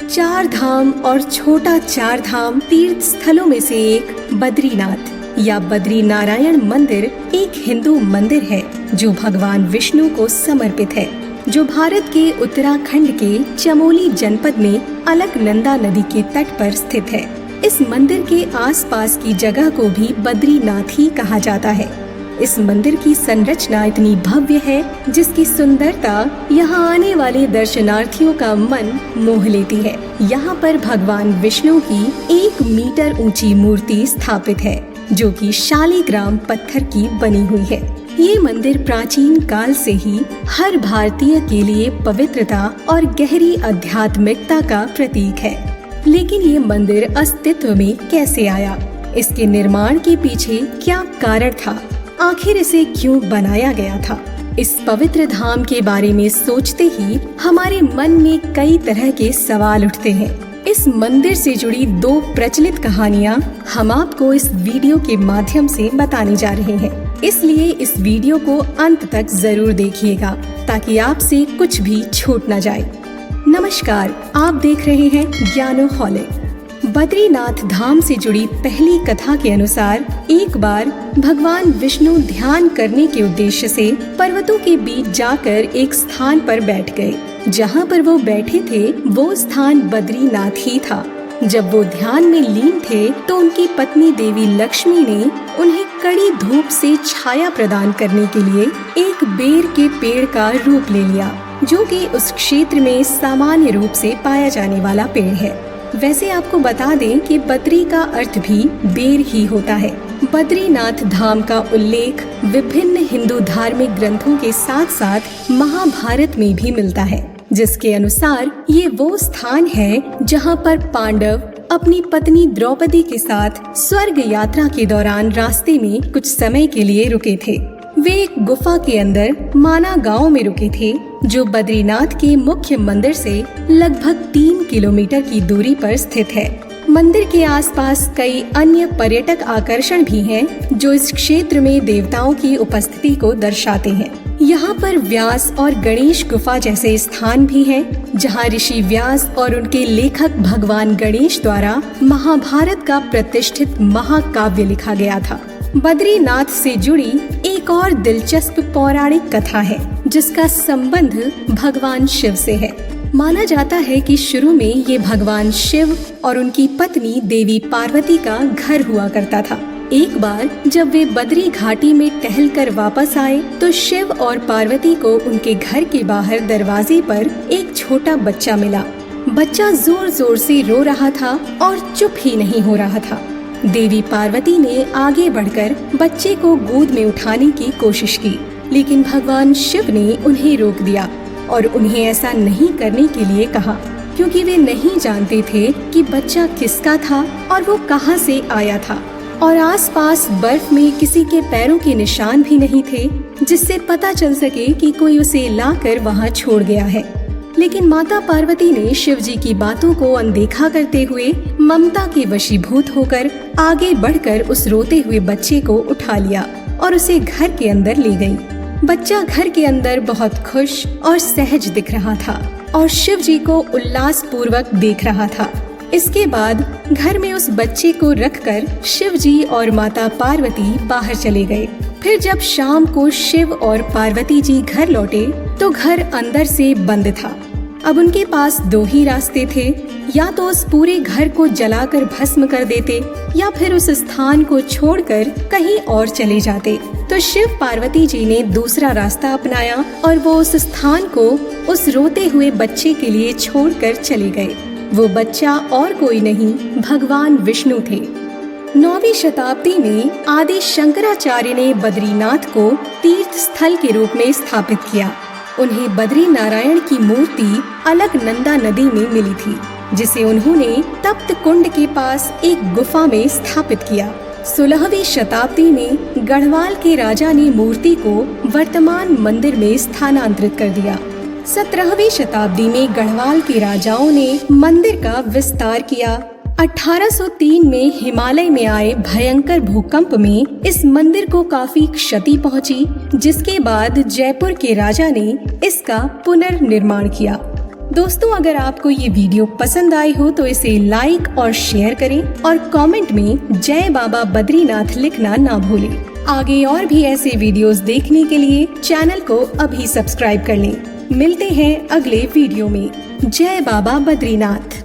चार धाम और छोटा चार धाम तीर्थ स्थलों में से एक बद्रीनाथ या बद्री नारायण मंदिर एक हिंदू मंदिर है जो भगवान विष्णु को समर्पित है, जो भारत के उत्तराखंड के चमोली जनपद में अलकनंदा नदी के तट पर स्थित है। इस मंदिर के आसपास की जगह को भी बद्रीनाथ ही कहा जाता है। इस मंदिर की संरचना इतनी भव्य है जिसकी सुंदरता यहाँ आने वाले दर्शनार्थियों का मन मोह लेती है। यहाँ पर भगवान विष्णु की 1 मीटर ऊंची मूर्ति स्थापित है जो कि शालिग्राम पत्थर की बनी हुई है। ये मंदिर प्राचीन काल से ही हर भारतीय के लिए पवित्रता और गहरी आध्यात्मिकता का प्रतीक है। लेकिन ये मंदिर अस्तित्व में कैसे आया? इसके निर्माण के पीछे क्या कारण था? आखिर इसे क्यों बनाया गया था? इस पवित्र धाम के बारे में सोचते ही हमारे मन में कई तरह के सवाल उठते हैं। इस मंदिर से जुड़ी 2 प्रचलित कहानियाँ हम आपको इस वीडियो के माध्यम से बताने जा रहे हैं, इसलिए इस वीडियो को अंत तक जरूर देखिएगा ताकि आपसे कुछ भी छूट न जाए। नमस्कार, आप देख रहे हैं ज्ञानोहॉलिक। बद्रीनाथ धाम से जुड़ी पहली कथा के अनुसार एक बार भगवान विष्णु ध्यान करने के उद्देश्य से पर्वतों के बीच जाकर एक स्थान पर बैठ गए। जहाँ पर वो बैठे थे वो स्थान बद्रीनाथ ही था। जब वो ध्यान में लीन थे तो उनकी पत्नी देवी लक्ष्मी ने उन्हें कड़ी धूप से छाया प्रदान करने के लिए एक बेर के पेड़ का रूप ले लिया, जो कि उस क्षेत्र में सामान्य रूप से पाया जाने वाला पेड़ है। वैसे आपको बता दें कि बद्री का अर्थ भी बेर ही होता है। बद्रीनाथ धाम का उल्लेख विभिन्न हिंदू धार्मिक ग्रंथों के साथ साथ महाभारत में भी मिलता है, जिसके अनुसार ये वो स्थान है जहाँ पर पांडव अपनी पत्नी द्रौपदी के साथ स्वर्ग यात्रा के दौरान रास्ते में कुछ समय के लिए रुके थे। वे एक गुफा के अंदर माना गांव में रुके थे, जो बद्रीनाथ के मुख्य मंदिर से लगभग 3 किलोमीटर की दूरी पर स्थित है। मंदिर के आसपास कई अन्य पर्यटक आकर्षण भी हैं, जो इस क्षेत्र में देवताओं की उपस्थिति को दर्शाते हैं। यहाँ पर व्यास और गणेश गुफा जैसे स्थान भी हैं, जहाँ ऋषि व्यास और उनके लेखक भगवान गणेश द्वारा महाभारत का प्रतिष्ठित महाकाव्य लिखा गया था। बद्रीनाथ से जुड़ी एक और दिलचस्प पौराणिक कथा है, जिसका संबंध भगवान शिव से है। माना जाता है कि शुरू में ये भगवान शिव और उनकी पत्नी देवी पार्वती का घर हुआ करता था। एक बार जब वे बद्री घाटी में टहलकर वापस आए तो शिव और पार्वती को उनके घर के बाहर दरवाजे पर एक छोटा बच्चा मिला। बच्चा जोर जोर से रो रहा था और चुप ही नहीं हो रहा था। देवी पार्वती ने आगे बढ़कर बच्चे को गोद में उठाने की कोशिश की, लेकिन भगवान शिव ने उन्हें रोक दिया और उन्हें ऐसा नहीं करने के लिए कहा, क्योंकि वे नहीं जानते थे कि बच्चा किसका था और वो कहाँ से आया था। और आसपास बर्फ में किसी के पैरों के निशान भी नहीं थे, जिससे पता चल सके कि कोई उसे लाकर वहाँ छोड़ गया है। लेकिन माता पार्वती ने शिव जी की बातों को अनदेखा करते हुए ममता के वशीभूत होकर आगे बढ़कर उस रोते हुए बच्चे को उठा लिया और उसे घर के अंदर ले गई। बच्चा घर के अंदर बहुत खुश और सहज दिख रहा था और शिव जी को उल्लास पूर्वक देख रहा था। इसके बाद घर में उस बच्चे को रखकर शिव जी और माता पार्वती बाहर चले गए। फिर जब शाम को शिव और पार्वती जी घर लौटे तो घर अंदर से बंद था। अब उनके पास 2 ही रास्ते थे, या तो उस पूरे घर को जलाकर भस्म कर देते या फिर उस स्थान को छोड़कर कहीं और चले जाते। तो शिव पार्वती जी ने दूसरा रास्ता अपनाया और वो उस स्थान को उस रोते हुए बच्चे के लिए छोड़कर चले गए। वो बच्चा और कोई नहीं, भगवान विष्णु थे। 9वीं शताब्दी में आदि शंकराचार्य ने बद्रीनाथ को तीर्थ स्थल के रूप में स्थापित किया। उन्हें बद्री नारायण की मूर्ति अलकनंदा नदी में मिली थी, जिसे उन्होंने तप्त कुंड के पास एक गुफा में स्थापित किया। 16वीं शताब्दी में गढ़वाल के राजा ने मूर्ति को वर्तमान मंदिर में स्थानांतरित कर दिया। 17वीं शताब्दी में गढ़वाल के राजाओं ने मंदिर का विस्तार किया। 1803 में हिमालय में आए भयंकर भूकंप में इस मंदिर को काफी क्षति पहुंची, जिसके बाद जयपुर के राजा ने इसका पुनर्निर्माण किया। दोस्तों, अगर आपको ये वीडियो पसंद आई हो तो इसे लाइक और शेयर करें और कमेंट में जय बाबा बद्रीनाथ लिखना ना भूलें। आगे और भी ऐसे वीडियोस देखने के लिए चैनल को अभी सब्सक्राइब कर लें। मिलते हैं अगले वीडियो में। जय बाबा बद्रीनाथ।